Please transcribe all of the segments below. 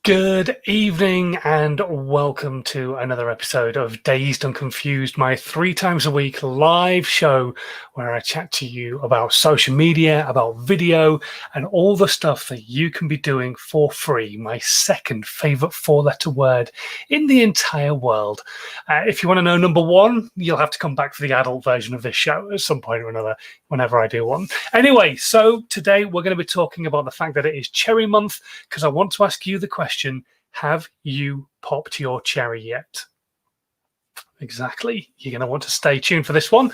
Good evening and welcome to another episode of Dazed and Confused, my 3 times a week live show where I chat to you about social media, about video, and all the stuff that you can be doing for free. My second favorite 4-letter word in the entire world. If you want to know number 1, you'll have to come back for the adult version of this show at some point or another, whenever I do one. Anyway, so today we're going to be talking about the fact that it is cherry month, because I want to ask you the question, have you popped your cherry yet? Exactly. You're going to want to stay tuned for this one.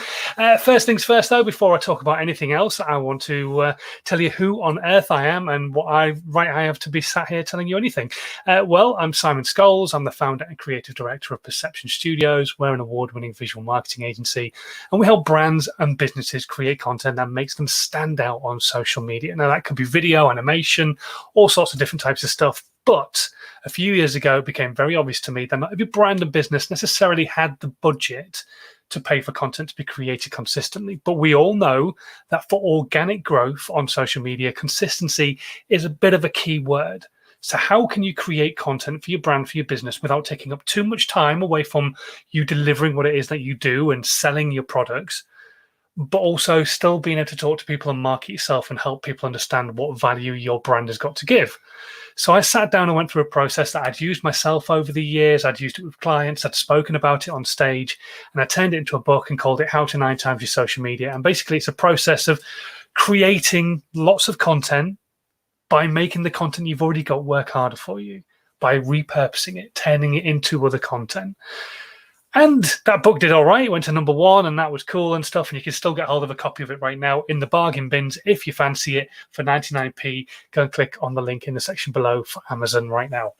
First things first, though, before I talk about anything else, I want to tell you who on earth I am and what I have to be sat here telling you anything. Well, I'm Simon Scholes. I'm the founder and creative director of Perception Studios. We're an award-winning visual marketing agency, and we help brands and businesses create content that makes them stand out on social media. Now, that could be video, animation, all sorts of different types of stuff. But a few years ago, it became very obvious to me that not every brand and business necessarily had the budget to pay for content to be created consistently. But we all know that for organic growth on social media, consistency is a bit of a key word. So how can you create content for your brand, for your business, without taking up too much time away from you delivering what it is that you do and selling your products, but also still being able to talk to people and market yourself and help people understand what value your brand has got to give? So I sat down and went through a process that I'd used myself over the years. I'd used it with clients. I'd spoken about it on stage, and I turned it into a book and called it How to 9 Times Your Social Media. And basically, it's a process of creating lots of content by making the content you've already got work harder for you, by repurposing it, turning it into other content. And that book did all right. It went to number 1, and that was cool and stuff. And you can still get hold of a copy of it right now in the bargain bins if you fancy it for 99p. Go and click on the link in the section below for Amazon right now.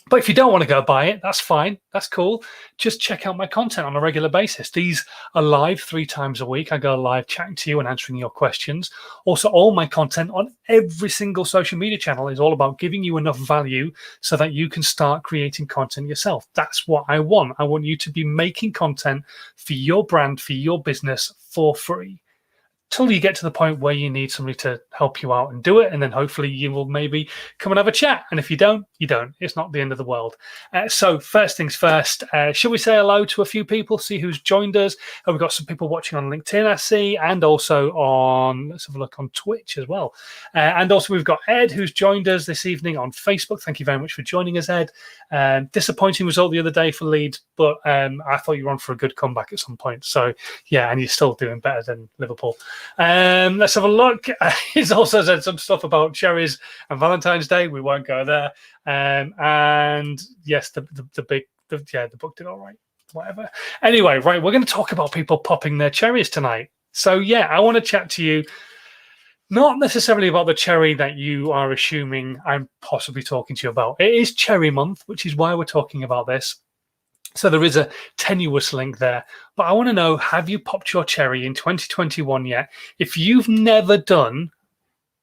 But if you don't want to go buy it, that's fine. That's cool. Just check out my content on a regular basis. These are live 3 times a week. I go live chatting to you and answering your questions. Also, all my content on every single social media channel is all about giving you enough value so that you can start creating content yourself. That's what I want. I want you to be making content for your brand, for your business for free, till you get to the point where you need somebody to help you out and do it. And then hopefully you will maybe come and have a chat. And if you don't, you don't. It's not the end of the world. So first things first, shall we say hello to a few people, see who's joined us? We've got some people watching on LinkedIn, I see, and also on, let's have a look on Twitch as well. And also we've got Ed, who's joined us this evening on Facebook. Thank you very much for joining us, Ed. Disappointing result the other day for Leeds, but I thought you were on for a good comeback at some point. So yeah, and you're still doing better than Liverpool. Let's have a look. He's also said some stuff about cherries and Valentine's Day. We won't go there. And yes, the book did all right. Whatever. Anyway, right, we're going to talk about people popping their cherries tonight. So yeah, I want to chat to you not necessarily about the cherry that you are assuming I'm possibly talking to you about. It is cherry month, which is why we're talking about this. So there is a tenuous link there. But I want to know, have you popped your cherry in 2021 yet? If you've never done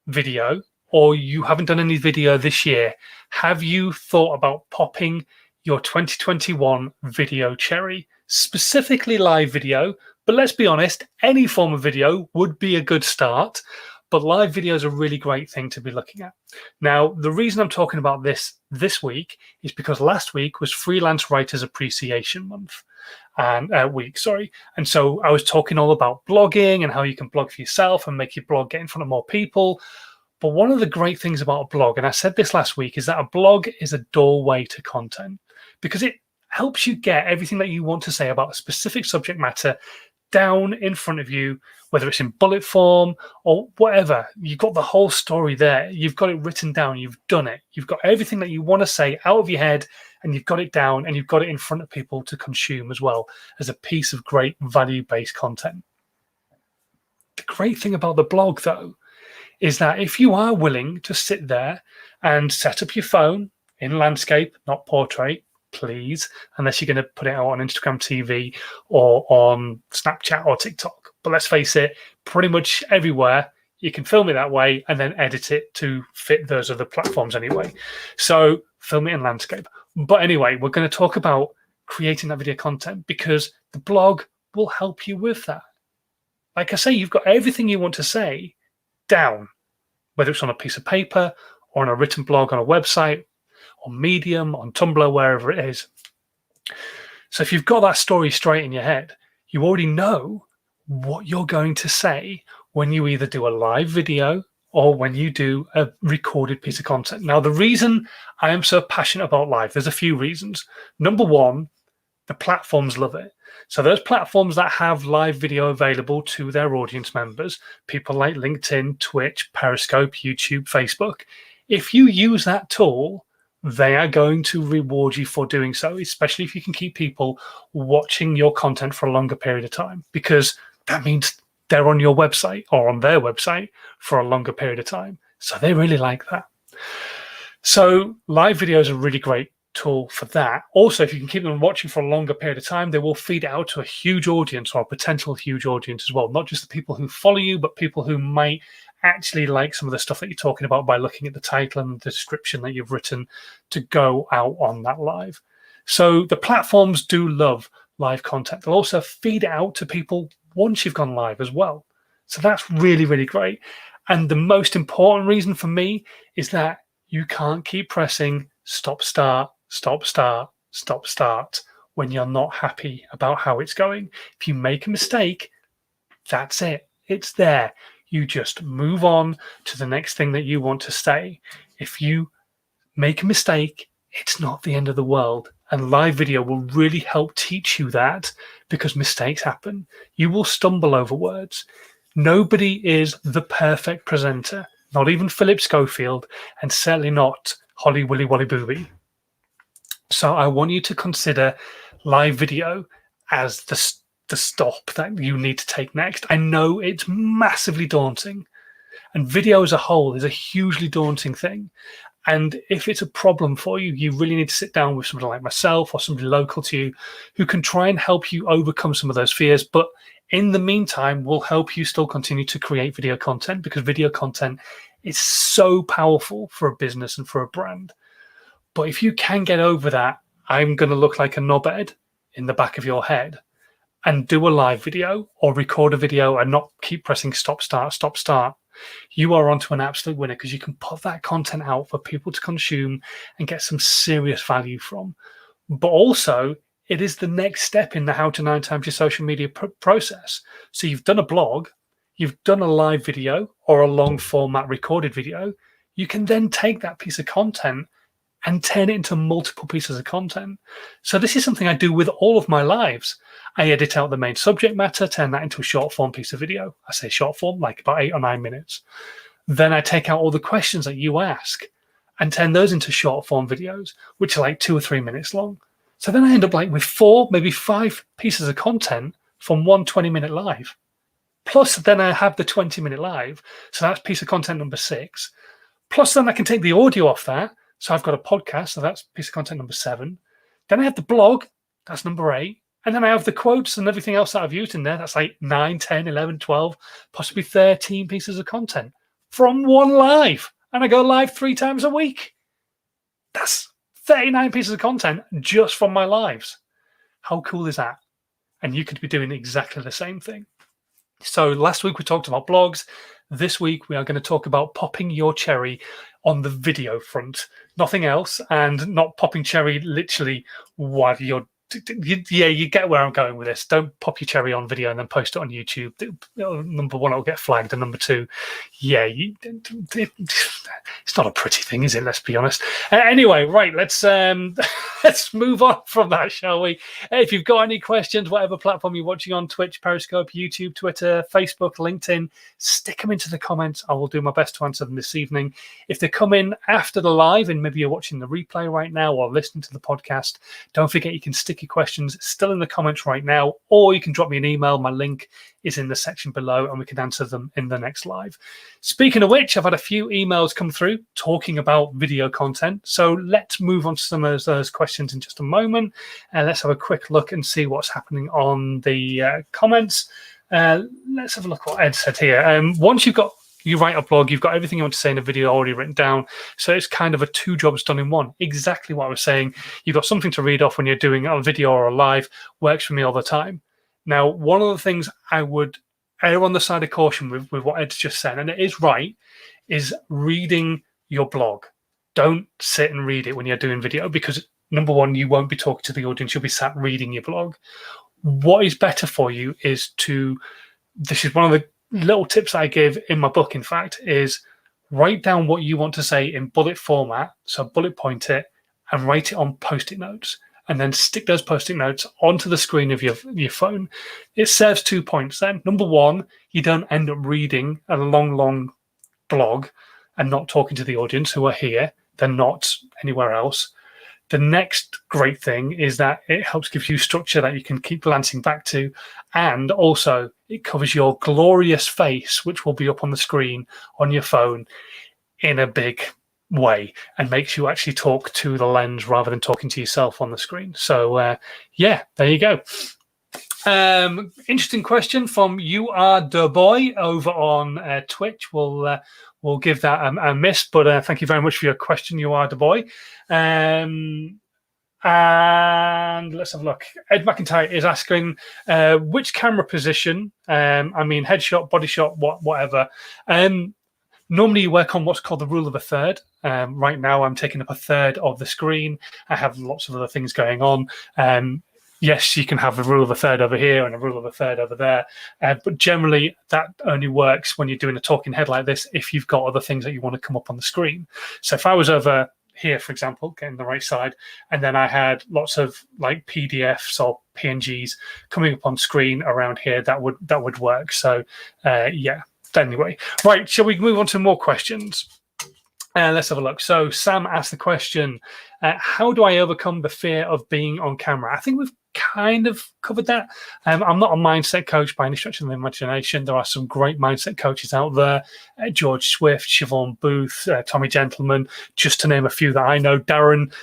video or you haven't done any video this year, have you thought about popping your 2021 video cherry? Specifically live video, but let's be honest, any form of video would be a good start. But live video is a really great thing to be looking at. Now, the reason I'm talking about this week is because last week was Freelance Writers Appreciation month and week. And so I was talking all about blogging and how you can blog for yourself and make your blog get in front of more people. But one of the great things about a blog, and I said this last week, is that a blog is a doorway to content because it helps you get everything that you want to say about a specific subject matter down in front of you, whether it's in bullet form or whatever. You've got the whole story there. You've got it written down. You've done it. You've got everything that you want to say out of your head, and you've got it down, and you've got it in front of people to consume as well as a piece of great value-based content. The great thing about the blog, though, is that if you are willing to sit there and set up your phone in landscape, not portrait, please, unless you're going to put it out on Instagram TV or on Snapchat or TikTok. But let's face it, pretty much everywhere you can film it that way and then edit it to fit those other platforms anyway. So film it in landscape. But anyway, we're going to talk about creating that video content because the blog will help you with that. Like I say, you've got everything you want to say down, whether it's on a piece of paper or on a written blog on a website on Medium, on Tumblr, wherever it is. So if you've got that story straight in your head, you already know what you're going to say when you either do a live video or when you do a recorded piece of content. Now, the reason I am so passionate about live, there's a few reasons. Number one, the platforms love it. So those platforms that have live video available to their audience members, people like LinkedIn, Twitch, Periscope, YouTube, Facebook, if you use that tool, they are going to reward you for doing so, especially if you can keep people watching your content for a longer period of time, because that means they're on your website or on their website for a longer period of time. So they really like that. So live video is a really great tool for that. Also, if you can keep them watching for a longer period of time, they will feed it out to a huge audience or a potential huge audience as well. Not just the people who follow you, but people who might actually like some of the stuff that you're talking about by looking at the title and the description that you've written to go out on that live. So the platforms do love live content. They'll also feed it out to people once you've gone live as well. So that's really, really great. And the most important reason for me is that you can't keep pressing stop, start, stop, start, stop, start when you're not happy about how it's going. If you make a mistake, that's it. It's there. You just move on to the next thing that you want to say. If you make a mistake, it's not the end of the world. And live video will really help teach you that, because mistakes happen. You will stumble over words. Nobody is the perfect presenter, not even Philip Schofield, and certainly not Holly Willy Wolly Booby. So I want you to consider live video as the stop that you need to take next. I know it's massively daunting, and video as a whole is a hugely daunting thing. And if it's a problem for you, you really need to sit down with somebody like myself or somebody local to you who can try and help you overcome some of those fears. But in the meantime, we'll help you still continue to create video content, because video content is so powerful for a business and for a brand. But if you can get over that, I'm going to look like a knobhead in the back of your head, and do a live video or record a video and not keep pressing stop, start, you are onto an absolute winner, because you can put that content out for people to consume and get some serious value from. But also, it is the next step in the How to 9 Times Your Social Media process. So you've done a blog, you've done a live video or a long format recorded video. You can then take that piece of content and turn it into multiple pieces of content. So this is something I do with all of my lives. I edit out the main subject matter, turn that into a short form piece of video. I say short form, like about 8 or 9 minutes. Then I take out all the questions that you ask and turn those into short form videos, which are like 2 or 3 minutes long. So then I end up like with 4, maybe 5 pieces of content from one 20-minute live. Plus then I have the 20-minute live. So that's piece of content number 6. Plus then I can take the audio off that. So I've got a podcast, so that's piece of content number 7. Then I have the blog, that's number 8. And then I have the quotes and everything else that I've used in there. That's like 9, 10, 11, 12, possibly 13 pieces of content from one live. And I go live 3 times a week. That's 39 pieces of content just from my lives. How cool is that? And you could be doing exactly the same thing. So last week we talked about blogs. This week we are going to talk about popping your cherry on the video front. Nothing else, and not popping cherry literally while you're you get where I'm going with this. Don't pop your cherry on video and then post it on YouTube. Number one, it'll get flagged, and number two, it's not a pretty thing, is it? Let's be honest. Anyway, right, let's move on from that, shall we? If you've got any questions, whatever platform you're watching on, Twitch, Periscope, YouTube, Twitter, Facebook, LinkedIn, stick them into the comments. I will do my best to answer them this evening. If they come in after the live, and maybe you're watching the replay right now or listening to the podcast, don't forget you can stick your questions still in the comments right now, or you can drop me an email. My link is in the section below, and we can answer them in the next live. Speaking of which, I've had a few emails come through talking about video content. So let's move on to some of those questions in just a moment. And let's have a quick look and see what's happening on the comments. Let's have a look what Ed said here. Once you write a blog, you've got everything you want to say in a video already written down. So it's kind of a 2 jobs done in one. Exactly what I was saying. You've got something to read off when you're doing a video or a live. Works for me all the time. Now, one of the things I would err on the side of caution with what Ed's just said, and it is right, is reading your blog. don't sit and read it when you're doing video, because number one, you won't be talking to the audience, you'll be sat reading your blog. What is better for you is this is one of the little tips I give in my book, in fact, is write down what you want to say in bullet format. So bullet point it and write it on Post-it notes, and then stick those Post-it notes onto the screen of your phone. It serves 2 points then. Number one, you don't end up reading a long blog and not talking to the audience who are here. They're not anywhere else. The next great thing is that it helps give you structure that you can keep glancing back to. And also it covers your glorious face, which will be up on the screen on your phone in a big way, and makes you actually talk to the lens rather than talking to yourself on the screen. So yeah, there you go. Interesting question from You Are The Boy over on Twitch. We'll give that a miss, but thank you very much for your question, You Are The Boy. And let's have a look. Ed McIntyre is asking which camera position, headshot, body shot, whatever. Normally you work on what's called the rule of a third. Right now I'm taking up a third of the screen. I have lots of other things going on. Yes, you can have a rule of a third over here and a rule of a third over there. But generally, that only works when you're doing a talking head like this if you've got other things that you want to come up on the screen. So if I was over here, for example, getting the right side, and then I had lots of like PDFs or PNGs coming up on screen around here, that would work. So yeah, anyway. Right, shall we move on to more questions? Let's have a look. So Sam asked the question, how do I overcome the fear of being on camera? I think we've kind of covered that. I'm not a mindset coach by any stretch of the imagination. There are some great mindset coaches out there. George Swift, Siobhan Booth, Tommy Gentleman, just to name a few that I know. Darren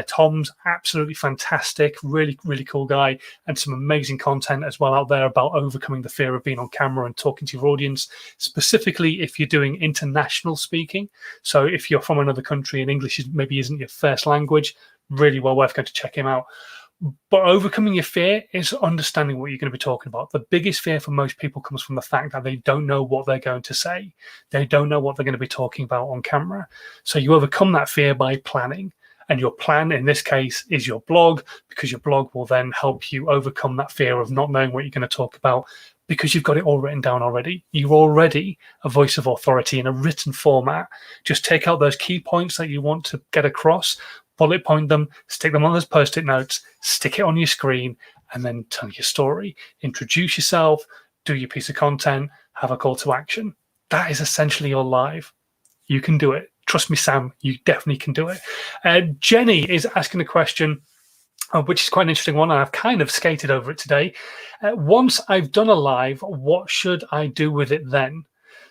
Tom's absolutely fantastic, really, really cool guy, and some amazing content as well out there about overcoming the fear of being on camera and talking to your audience, specifically if you're doing international speaking. So if you're from another country and English maybe isn't your first language, really well worth going to check him out. But overcoming your fear is understanding what you're going to be talking about. The biggest fear for most people comes from the fact that they don't know what they're going to say. They don't know what they're going to be talking about on camera. So you overcome that fear by planning. And your plan in this case is your blog, because your blog will then help you overcome that fear of not knowing what you're going to talk about, because you've got it all written down already. You're already a voice of authority in a written format. Just take out those key points that you want to get across, bullet point them, stick them on those Post-it notes, stick it on your screen, and then tell your story. Introduce yourself, do your piece of content, have a call to action. That is essentially your live. You can do it. Trust me, Sam, you definitely can do it. Jenny is asking a question, which is quite an interesting one, and I've kind of skated over it today. Once I've done a live, what should I do with it then?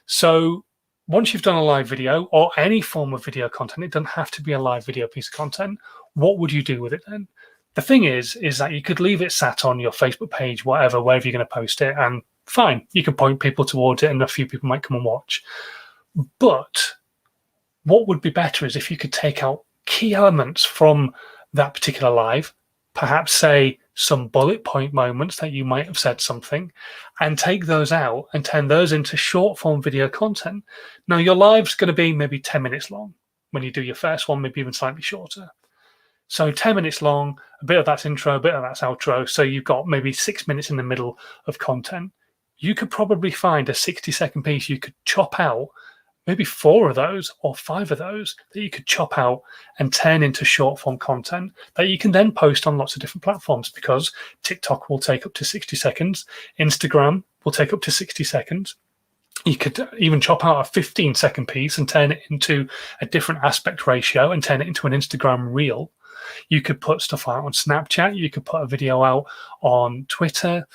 So once you've done a live video or any form of video content, it doesn't have to be a live video piece of content. What would you do with it then? The thing is that you could leave it sat on your Facebook page, wherever you're going to post it, and fine, you can point people towards it and a few people might come and watch. But what would be better is if you could take out key elements from that particular live, perhaps say some bullet point moments that you might have said something, and take those out and turn those into short form video content. Now your live's going to be maybe 10 minutes long. When you do your first one, maybe even slightly shorter. So 10 minutes long, a bit of that's intro, a bit of that's outro. So you've got maybe 6 minutes in the middle of content. You could probably find a 60-second piece you could chop out, maybe 4 of those or 5 of those that you could chop out and turn into short form content that you can then post on lots of different platforms, because TikTok will take up to 60 seconds. Instagram will take up to 60 seconds. You could even chop out a 15-second piece and turn it into a different aspect ratio and turn it into an Instagram reel. You could put stuff out on Snapchat. You could put a video out on Twitter.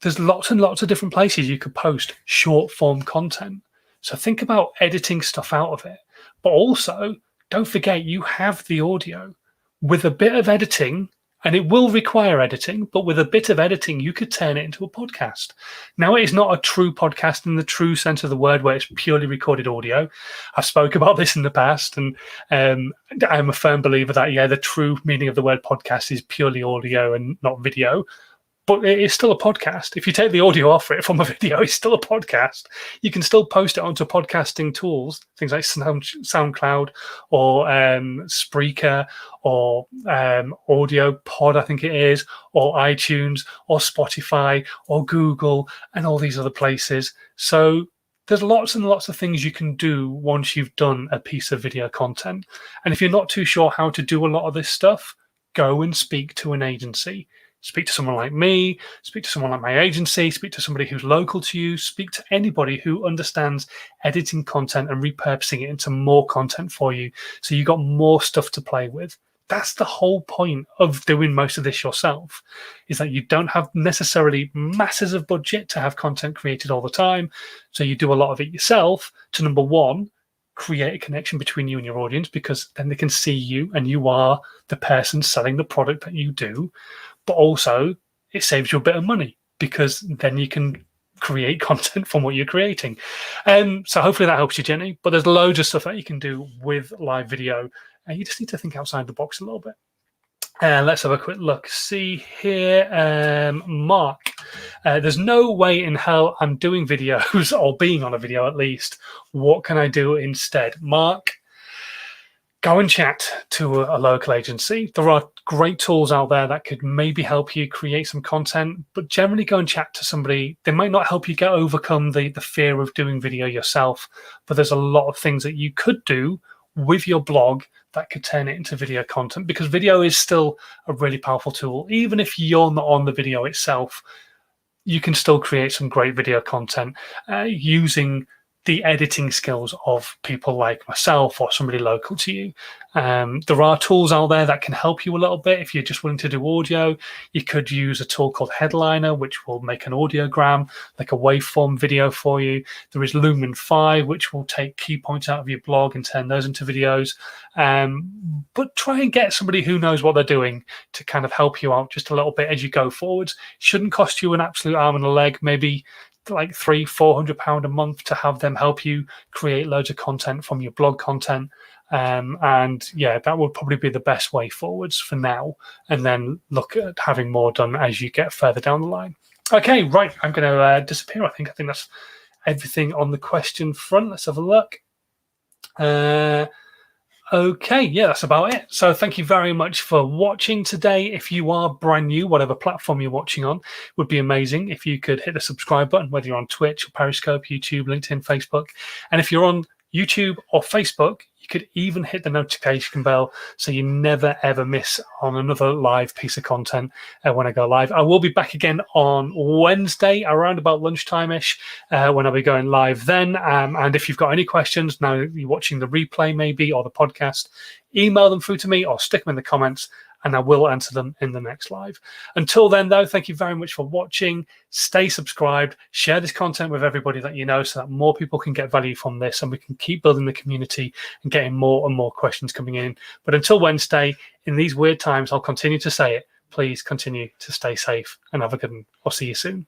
There's lots and lots of different places you could post short form content. So think about editing stuff out of it. But also, don't forget you have the audio. With a bit of editing, and it will require editing, but with a bit of editing, you could turn it into a podcast. Now, it is not a true podcast in the true sense of the word, where it's purely recorded audio. I've spoke about this in the past, and I'm a firm believer that, yeah, the true meaning of the word podcast is purely audio and not video. but it is still a podcast. If you take the audio off it from a video, it's still a podcast. You can still post it onto podcasting tools, things like SoundCloud or Spreaker or Audio Pod, I think it is, or iTunes or Spotify or Google and all these other places. So there's lots and lots of things you can do once you've done a piece of video content. And if you're not too sure how to do a lot of this stuff, go and speak to an agency. Speak to someone like me, speak to someone like my agency, speak to somebody who's local to you, speak to anybody who understands editing content and repurposing it into more content for you. So you've got more stuff to play with. That's the whole point of doing most of this yourself, is that you don't have necessarily masses of budget to have content created all the time. So you do a lot of it yourself to, number one, create a connection between you and your audience, because then they can see you and you are the person selling the product that you do. But also it saves you a bit of money, because then you can create content from what you're creating. So hopefully that helps you, Jenny. But there's loads of stuff that you can do with live video. And you just need to think outside the box a little bit. Let's have a quick look. See here, Mark. There's no way in hell I'm doing videos or being on a video at least. What can I do instead? Mark, go and chat to a local agency. There are great tools out there that could maybe help you create some content, but generally go and chat to somebody. They might not help you overcome the fear of doing video yourself, but there's a lot of things that you could do with your blog that could turn it into video content, because video is still a really powerful tool. Even if you're not on the video itself, you can still create some great video content using the editing skills of people like myself or somebody local to you. There are tools out there that can help you a little bit. If you're just willing to do audio, you could use a tool called Headliner, which will make an audiogram, like a waveform video for you. There is Lumen 5, which will take key points out of your blog and turn those into videos. But try and get somebody who knows what they're doing to kind of help you out just a little bit as you go forwards. Shouldn't cost you an absolute arm and a leg, maybe like £300-400 a month to have them help you create loads of content from your blog content. And yeah, that would probably be the best way forwards for now, and then look at having more done as you get further down the line. Okay, right, I'm going to disappear. I think that's everything on the question front. Let's have a look. Okay, yeah, that's about it. So thank you very much for watching today. If you are brand new, whatever platform you're watching on, would be amazing if you could hit the subscribe button, whether you're on Twitch or Periscope, YouTube, LinkedIn, Facebook. And if you're on YouTube or Facebook, you could even hit the notification bell so you never ever miss on another live piece of content when I go live. I will be back again on Wednesday around about lunchtime-ish when I'll be going live then. And if you've got any questions now that you're watching the replay maybe or the podcast, email them through to me or stick them in the comments, and I will answer them in the next live. Until then, though, thank you very much for watching. Stay subscribed. Share this content with everybody that you know so that more people can get value from this, and we can keep building the community and getting more and more questions coming in. But until Wednesday, in these weird times, I'll continue to say it. Please continue to stay safe and have a good one. I'll see you soon.